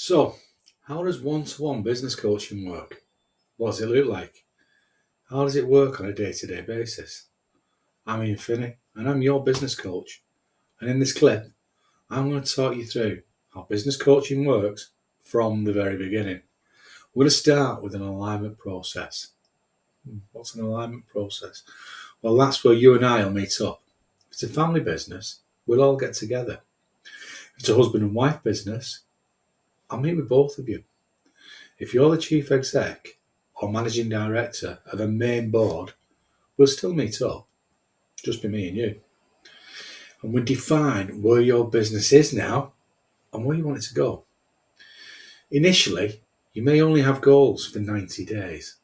So, how does one-to-one business coaching work? What does it look like? How does it work on a day-to-day basis? I'm Ian Finney, and I'm your business coach. And in this clip, I'm going to talk you through how business coaching works from the very beginning. We're going to start with an alignment process. What's an alignment process? Well, that's where you and I will meet up. If it's a family business, we'll all get together. If it's a husband and wife business, I'll meet with both of you. If you're the chief exec or managing director of a main board, we'll still meet up, just be me and you. And we define where your business is now and where you want it to go. Initially, you may only have goals for 90 days,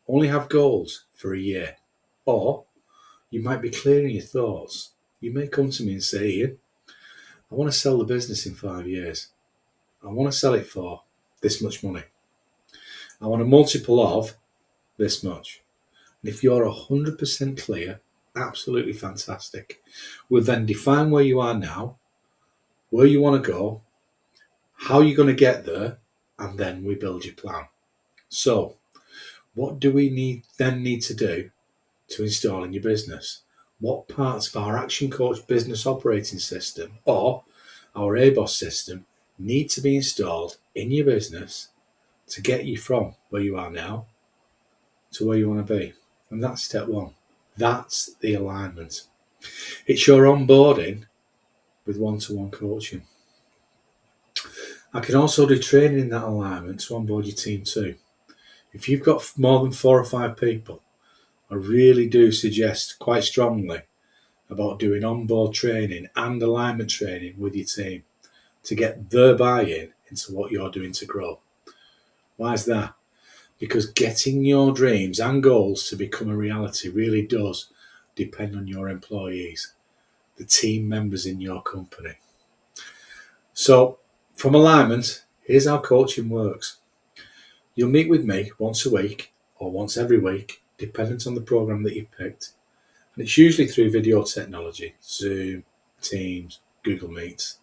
only have goals for a year, or you might be clearing your thoughts. You may come to me and say, Ian, I want to sell the business in 5 years. I want to sell it for this much money. I want a multiple of this much. And if you're 100% clear, absolutely fantastic. We'll then define where you are now, where you want to go, how you're going to get there, and then we build your plan. So, what do we need to do to install in your business? What parts of our Action Coach business operating system or our ABOS system need to be installed in your business to get you from where you are now to where you want to be? And that's step one. That's the alignment. It's your onboarding with one-to-one coaching. I can also do training in that alignment to onboard your team too. If you've got more than 4 or 5 people, I really do suggest quite strongly about doing onboard training and alignment training with your team to get their buy-in into what you're doing to grow. Why is that? Because getting your dreams and goals to become a reality really does depend on your employees, the team members in your company. So, from alignment, here's how coaching works. You'll meet with me once a week or once every week, dependent on the program that you've picked. And it's usually through video technology, Zoom, Teams, Google Meets.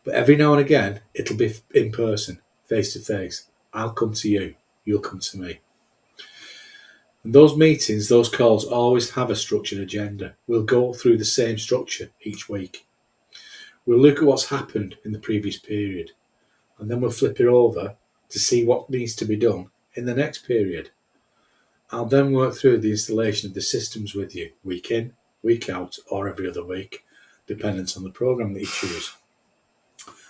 But every now and again, it'll be in person, face to face. I'll come to you, you'll come to me. And those meetings, those calls always have a structured agenda. We'll go through the same structure each week. We'll look at what's happened in the previous period, and then we'll flip it over to see what needs to be done in the next period. I'll then work through the installation of the systems with you, week in, week out, or every other week, dependent on the program that you choose.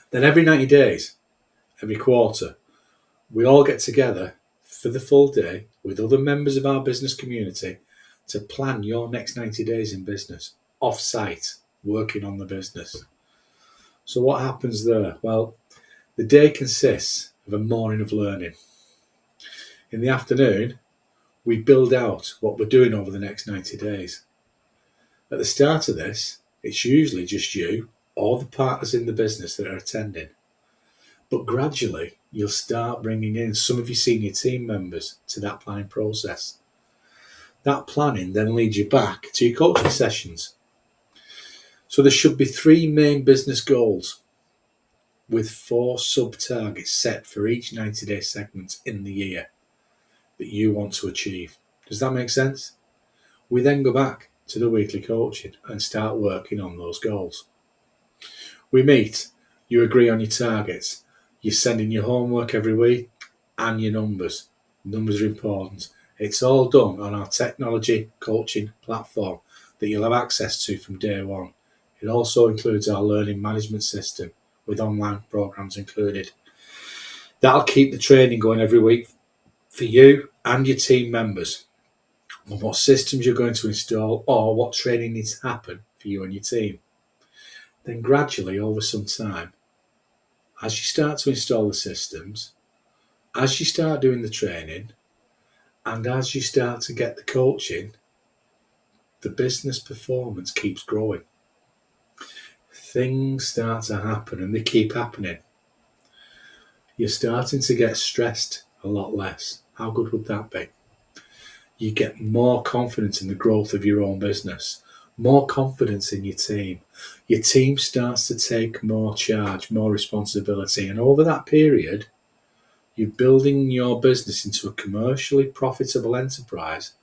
Then every 90 days, every quarter, we all get together for the full day with other members of our business community to plan your next 90 days in business, off-site, working on the business. So what happens there? Well, the day consists of a morning of learning. In the afternoon, we build out what we're doing over the next 90 days. At the start of this, it's usually just you or the partners in the business that are attending. But gradually, you'll start bringing in some of your senior team members to that planning process. That planning then leads you back to your coaching sessions. So there should be 3 main business goals with 4 sub-targets set for each 90-day segment in the year that you want to achieve. Does that make sense? We then go back to the weekly coaching and start working on those goals. We meet, you agree on your targets, you send in your homework every week and your numbers. Numbers are important. It's all done on our technology coaching platform that you'll have access to from day one. It also includes our learning management system with online programs included. That'll keep the training going every week for you and your team members on what systems you're going to install or what training needs to happen for you and your team. Then gradually over some time, as you start to install the systems, as you start doing the training, and as you start to get the coaching, the business performance keeps growing. Things start to happen and they keep happening. You're starting to get stressed a lot less. How good would that be? You get more confidence in the growth of your own business, more confidence in your team. Your team starts to take more charge, more responsibility. And over that period, you're building your business into a commercially profitable enterprise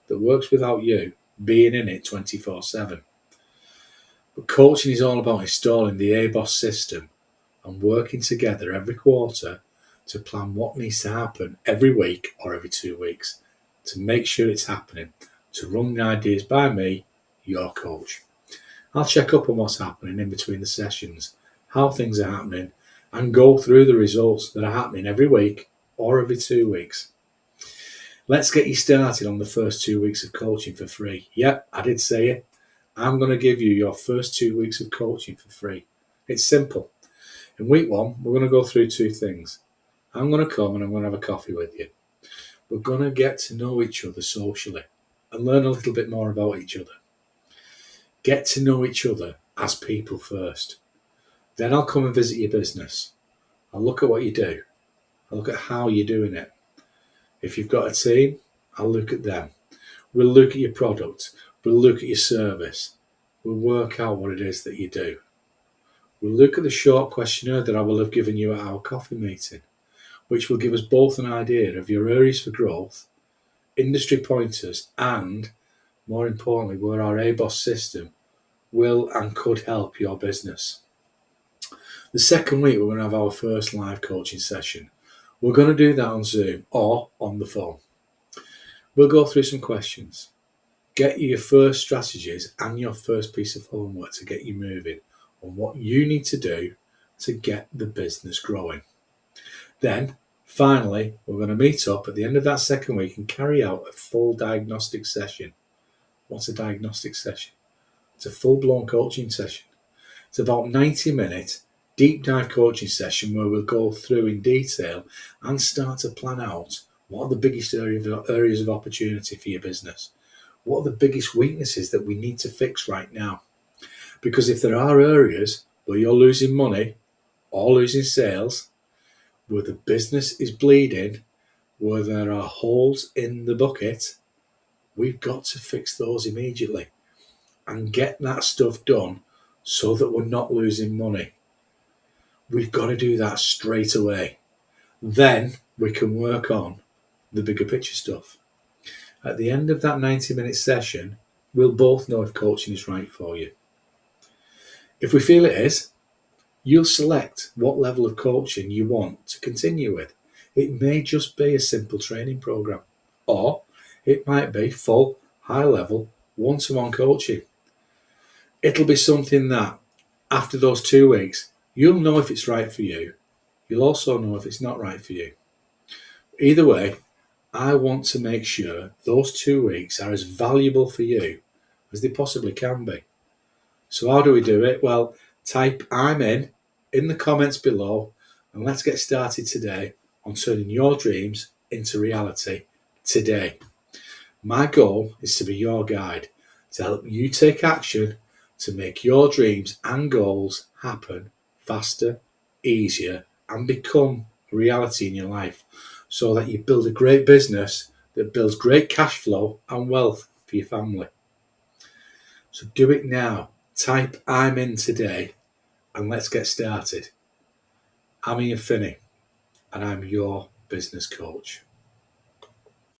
that works without you being in it 24/7. But coaching is all about installing the ABOS system and working together every quarter to plan what needs to happen every week or every 2 weeks to make sure it's happening, to run the ideas by me, your coach. I'll check up on what's happening in between the sessions, how things are happening, and go through the results that are happening every week or every 2 weeks. Let's get you started on the first 2 weeks of coaching for free. Yep, I did say it. I'm going to give you your first 2 weeks of coaching for free. It's simple. In week 1, we're going to go through 2 things. I'm going to come and I'm going to have a coffee with you. We're going to get to know each other socially and learn a little bit more about each other. Get to know each other as people first. Then I'll come and visit your business. I'll look at what you do. I'll look at how you're doing it. If you've got a team, I'll look at them. We'll look at your product. We'll look at your service. We'll work out what it is that you do. We'll look at the short questionnaire that I will have given you at our coffee meeting, which will give us both an idea of your areas for growth, industry pointers, and, more importantly, where our ABOS system will and could help your business. The second week, we're going to have our first live coaching session. We're going to do that on Zoom or on the phone. We'll go through some questions, get you your first strategies and your first piece of homework to get you moving on what you need to do to get the business growing. Then, finally, we're going to meet up at the end of that second week and carry out a full diagnostic session. What's a diagnostic session? It's a full-blown coaching session. It's about 90-minute deep dive coaching session where we'll go through in detail and start to plan out what are the biggest areas of opportunity for your business. What are the biggest weaknesses that we need to fix right now? Because if there are areas where you're losing money or losing sales, where the business is bleeding, where there are holes in the bucket, we've got to fix those immediately and get that stuff done so that we're not losing money. We've got to do that straight away. Then we can work on the bigger picture stuff. At the end of that 90-minute session, we'll both know if coaching is right for you. If we feel it is, you'll select what level of coaching you want to continue with. It may just be a simple training program, or it might be full, high-level, one-to-one coaching. It'll be something that, after those 2 weeks, you'll know if it's right for you. You'll also know if it's not right for you. Either way, I want to make sure those 2 weeks are as valuable for you as they possibly can be. So how do we do it? Well, type I'm in the comments below and let's get started today on turning your dreams into reality today. My goal is to be your guide, to help you take action to make your dreams and goals happen faster, easier, and become a reality in your life so that you build a great business that builds great cash flow and wealth for your family. So do it now. Type I'm in today and let's get started. I'm Ian Finney and I'm your business coach.